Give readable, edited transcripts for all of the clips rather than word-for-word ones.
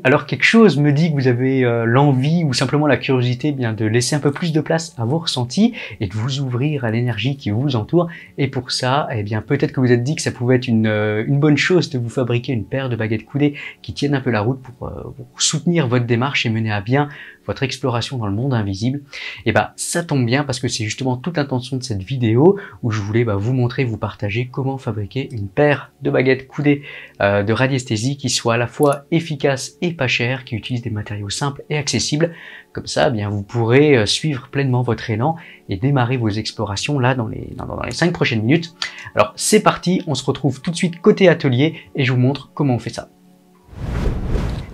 Alors quelque chose me dit que vous avez l'envie ou simplement la curiosité bien de laisser un peu plus de place à vos ressentis et de vous ouvrir à l'énergie qui vous entoure. Et pour ça, eh bien peut-être que vous êtes dit que ça pouvait être une bonne chose de vous fabriquer une paire de baguettes coudées qui tiennent un peu la route pour soutenir votre démarche et mener à bien votre exploration dans le monde invisible. Et bah ça tombe bien parce que c'est justement toute l'intention de cette vidéo où je voulais vous montrer, vous partager comment fabriquer une paire de baguettes coudées de radiesthésie qui soit à la fois efficace et pas cher, qui utilise des matériaux simples et accessibles. Comme ça, eh bien vous pourrez suivre pleinement votre élan et démarrer vos explorations là dans les 5 prochaines minutes. Alors c'est parti, on se retrouve tout de suite côté atelier et je vous montre comment on fait ça.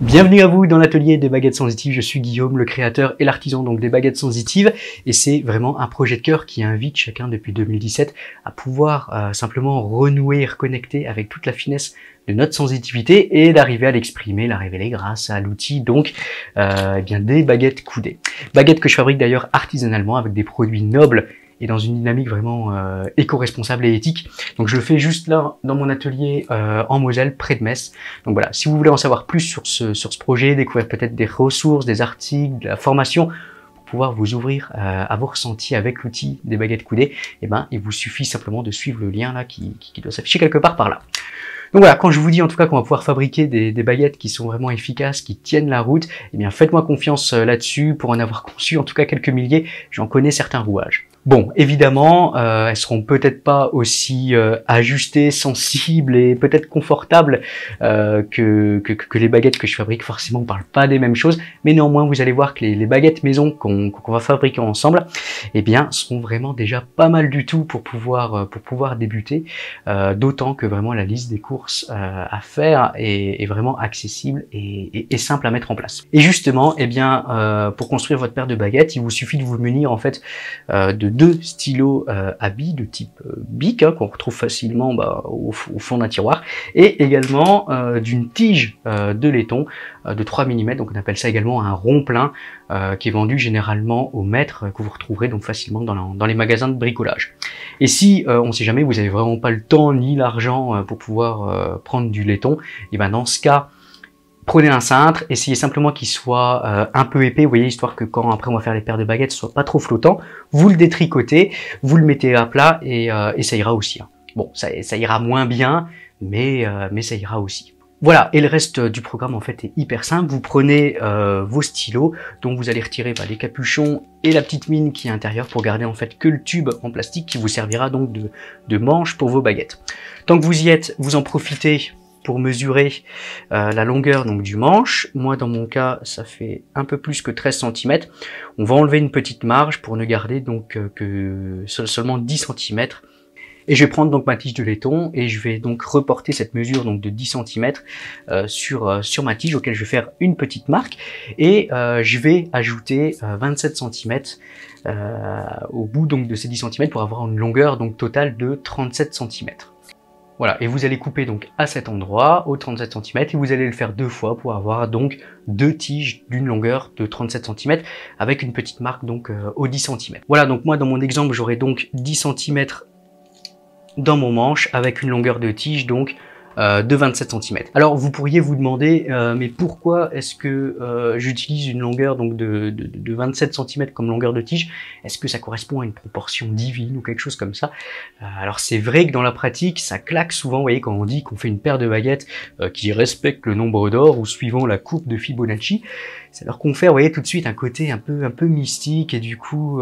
Bienvenue à vous dans l'atelier des baguettes sensitives, je suis Guillaume, le créateur et l'artisan donc des baguettes sensitives et c'est vraiment un projet de cœur qui invite chacun depuis 2017 à pouvoir simplement renouer et reconnecter avec toute la finesse de notre sensitivité et d'arriver à l'exprimer, la révéler grâce à l'outil donc des baguettes coudées. Baguettes que je fabrique d'ailleurs artisanalement avec des produits nobles et dans une dynamique vraiment éco-responsable et éthique. Donc je le fais juste là dans mon atelier en Moselle, près de Metz. Donc voilà, si vous voulez en savoir plus sur ce projet, découvrir peut-être des ressources, des articles, de la formation, pour pouvoir vous ouvrir à vos ressentis avec l'outil des baguettes coudées, eh ben il vous suffit simplement de suivre le lien là qui doit s'afficher quelque part par là. Donc voilà, quand je vous dis en tout cas qu'on va pouvoir fabriquer des baguettes qui sont vraiment efficaces, qui tiennent la route, eh bien faites-moi confiance là-dessus. Pour en avoir conçu en tout cas quelques milliers, j'en connais certains rouages. Bon, évidemment, elles seront peut-être pas aussi ajustées, sensibles et peut-être confortables que les baguettes que je fabrique. Forcément, on parle pas des mêmes choses, mais néanmoins, vous allez voir que les baguettes maison qu'on va fabriquer ensemble, eh bien, seront vraiment déjà pas mal du tout pour pouvoir débuter. D'autant que vraiment la liste des courses à faire est vraiment accessible et simple à mettre en place. Et justement, eh bien, pour construire votre paire de baguettes, il vous suffit de vous munir en fait de 2 stylos à billes de type Bic qu'on retrouve facilement au fond d'un tiroir et également d'une tige de laiton de 3 mm, donc on appelle ça également un rond-plein qui est vendu généralement au mètre, que vous retrouverez donc facilement dans les magasins de bricolage. Et si on ne sait jamais, vous avez vraiment pas le temps ni l'argent pour pouvoir prendre du laiton, et ben dans ce cas, prenez un cintre, essayez simplement qu'il soit un peu épais, vous voyez, histoire que quand après on va faire les paires de baguettes, ce soit pas trop flottant. Vous le détricotez, vous le mettez à plat et ça ira aussi. Bon, ça ira moins bien, mais ça ira aussi. Voilà, et le reste du programme en fait est hyper simple. Vous prenez vos stylos, dont vous allez retirer les capuchons et la petite mine qui est à l'intérieur pour garder en fait que le tube en plastique qui vous servira donc de manche pour vos baguettes. Tant que vous y êtes, vous en profitez pour mesurer la longueur donc du manche. Moi dans mon cas ça fait un peu plus que 13 cm. On va enlever une petite marge pour ne garder donc que seulement 10 cm. Et je vais prendre donc ma tige de laiton et je vais donc reporter cette mesure donc de 10 cm sur ma tige auquel je vais faire une petite marque et je vais ajouter 27 cm au bout donc de ces 10 cm pour avoir une longueur donc totale de 37 cm. Voilà, et vous allez couper donc à cet endroit, au 37 cm, et vous allez le faire 2 fois pour avoir donc 2 tiges d'une longueur de 37 cm avec une petite marque donc au 10 cm. Voilà, donc moi dans mon exemple, j'aurai donc 10 cm dans mon manche avec une longueur de tige donc de 27 cm. Alors vous pourriez vous demander mais pourquoi est-ce que j'utilise une longueur donc de 27 cm comme longueur de tige? Est-ce que ça correspond à une proportion divine ou quelque chose comme ça? Alors c'est vrai que dans la pratique ça claque souvent, vous voyez, quand on dit qu'on fait une paire de baguettes qui respecte le nombre d'or ou suivant la courbe de Fibonacci, ça leur confère, vous voyez, tout de suite un côté un peu mystique et du coup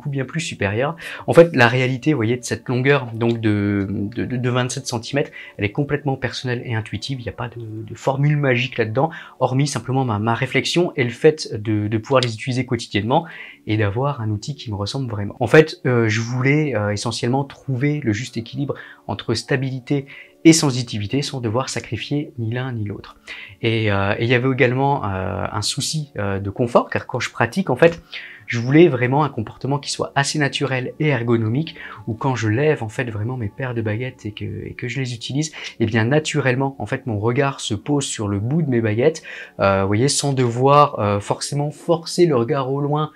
bien plus supérieur. En fait la réalité, vous voyez, de cette longueur donc de 27 cm, elle est complètement personnelle et intuitive, il n'y a pas de formule magique là-dedans, hormis simplement ma réflexion et le fait de pouvoir les utiliser quotidiennement et d'avoir un outil qui me ressemble vraiment. En fait, je voulais essentiellement trouver le juste équilibre entre stabilité et sensitivité sans devoir sacrifier ni l'un ni l'autre. Et il y avait également un souci de confort, car quand je pratique, en fait, je voulais vraiment un comportement qui soit assez naturel et ergonomique, où quand je lève en fait vraiment mes paires de baguettes et que je les utilise, et bien naturellement en fait mon regard se pose sur le bout de mes baguettes, vous voyez, sans devoir forcément forcer le regard au loin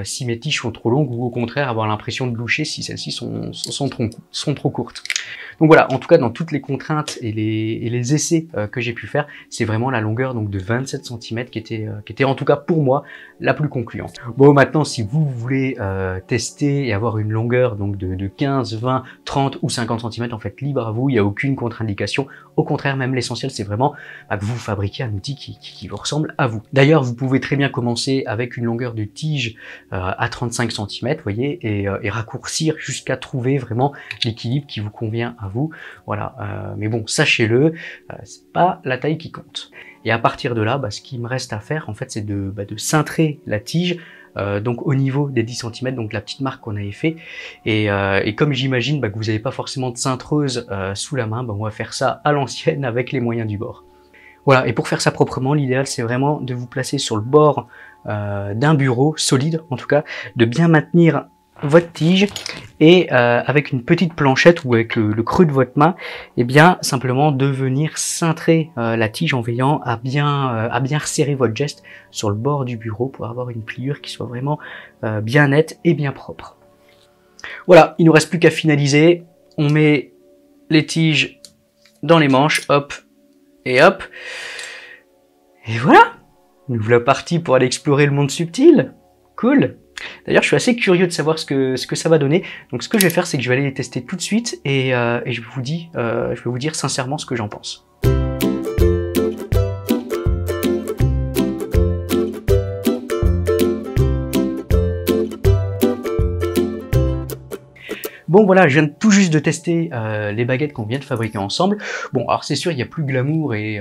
si mes tiges sont trop longues ou au contraire avoir l'impression de loucher si celles-ci sont trop courtes. Donc voilà, en tout cas dans toutes les contraintes et les essais que j'ai pu faire, c'est vraiment la longueur donc de 27 cm qui était en tout cas pour moi la plus concluante. Bon, maintenant si vous voulez tester et avoir une longueur donc de 15, 20, 30 ou 50 cm, en fait libre à vous, il n'y a aucune contre-indication. Au contraire, même l'essentiel c'est vraiment que vous fabriquiez un outil qui vous ressemble à vous. D'ailleurs, vous pouvez très bien commencer avec une longueur de tige à 35 cm, vous voyez, et raccourcir jusqu'à trouver vraiment l'équilibre qui vous convient à vous. Voilà, mais bon, sachez-le, c'est pas la taille qui compte. Et à partir de là, ce qui me reste à faire, en fait, c'est de cintrer la tige, donc au niveau des 10 cm, donc la petite marque qu'on avait fait. Et comme j'imagine que vous n'avez pas forcément de cintreuse sous la main, on va faire ça à l'ancienne avec les moyens du bord. Voilà, et pour faire ça proprement, l'idéal c'est vraiment de vous placer sur le bord d'un bureau solide, en tout cas, de bien maintenir votre tige et avec une petite planchette ou avec le creux de votre main, et bien simplement de venir cintrer la tige en veillant à bien resserrer votre geste sur le bord du bureau pour avoir une pliure qui soit vraiment bien nette et bien propre. Voilà, il ne nous reste plus qu'à finaliser. On met les tiges dans les manches, hop et hop. Et voilà, nous voilà partis pour aller explorer le monde subtil. Cool. D'ailleurs, je suis assez curieux de savoir ce que ça va donner. Donc, ce que je vais faire, c'est que je vais aller les tester tout de suite et je vais vous dire sincèrement ce que j'en pense. Bon voilà, je viens tout juste de tester les baguettes qu'on vient de fabriquer ensemble. Bon, alors c'est sûr, il y a plus glamour et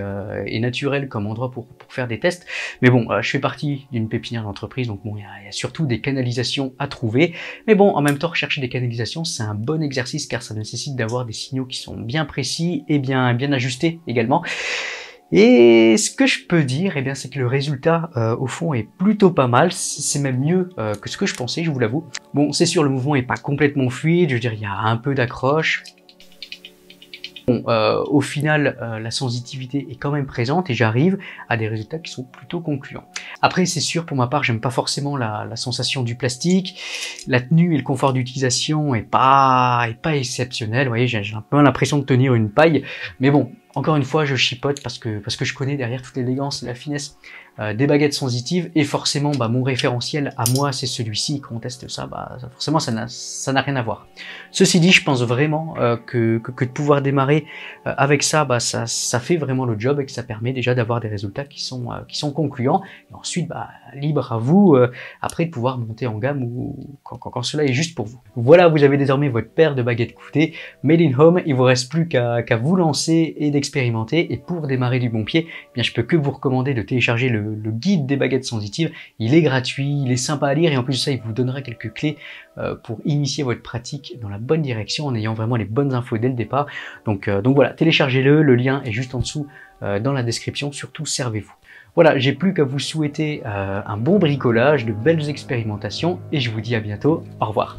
naturel comme endroit pour faire des tests. Mais bon, je fais partie d'une pépinière d'entreprise, donc bon, il y a surtout des canalisations à trouver. Mais bon, en même temps, rechercher des canalisations, c'est un bon exercice car ça nécessite d'avoir des signaux qui sont bien précis et bien ajustés également. Et ce que je peux dire, c'est que le résultat au fond est plutôt pas mal, c'est même mieux que ce que je pensais, je vous l'avoue. Bon, c'est sûr, le mouvement est pas complètement fluide, je veux dire, il y a un peu d'accroche. Bon, au final, la sensitivité est quand même présente et j'arrive à des résultats qui sont plutôt concluants. Après, c'est sûr, pour ma part, j'aime pas forcément la sensation du plastique. La tenue et le confort d'utilisation est pas exceptionnel. Vous voyez, j'ai un peu l'impression de tenir une paille, mais bon. Encore une fois, je chipote parce que je connais derrière toute l'élégance et la finesse des baguettes sensitives et forcément mon référentiel à moi c'est celui-ci. Quand on teste ça, forcément ça n'a rien à voir. Ceci dit, je pense vraiment que de pouvoir démarrer avec ça, ça fait vraiment le job et que ça permet déjà d'avoir des résultats qui sont concluants. Et ensuite, libre à vous après de pouvoir monter en gamme ou quand cela est juste pour vous. Voilà, vous avez désormais votre paire de baguettes coutées made in home. Il vous reste plus qu'à vous lancer et d'expérimenter. Et pour démarrer du bon pied, je peux que vous recommander de télécharger le guide des baguettes sensitives. Il est gratuit, il est sympa à lire et en plus de ça, il vous donnera quelques clés pour initier votre pratique dans la bonne direction en ayant vraiment les bonnes infos dès le départ. Donc voilà, téléchargez-le, le lien est juste en dessous dans la description. Surtout, servez-vous. Voilà, j'ai plus qu'à vous souhaiter un bon bricolage, de belles expérimentations et je vous dis à bientôt. Au revoir.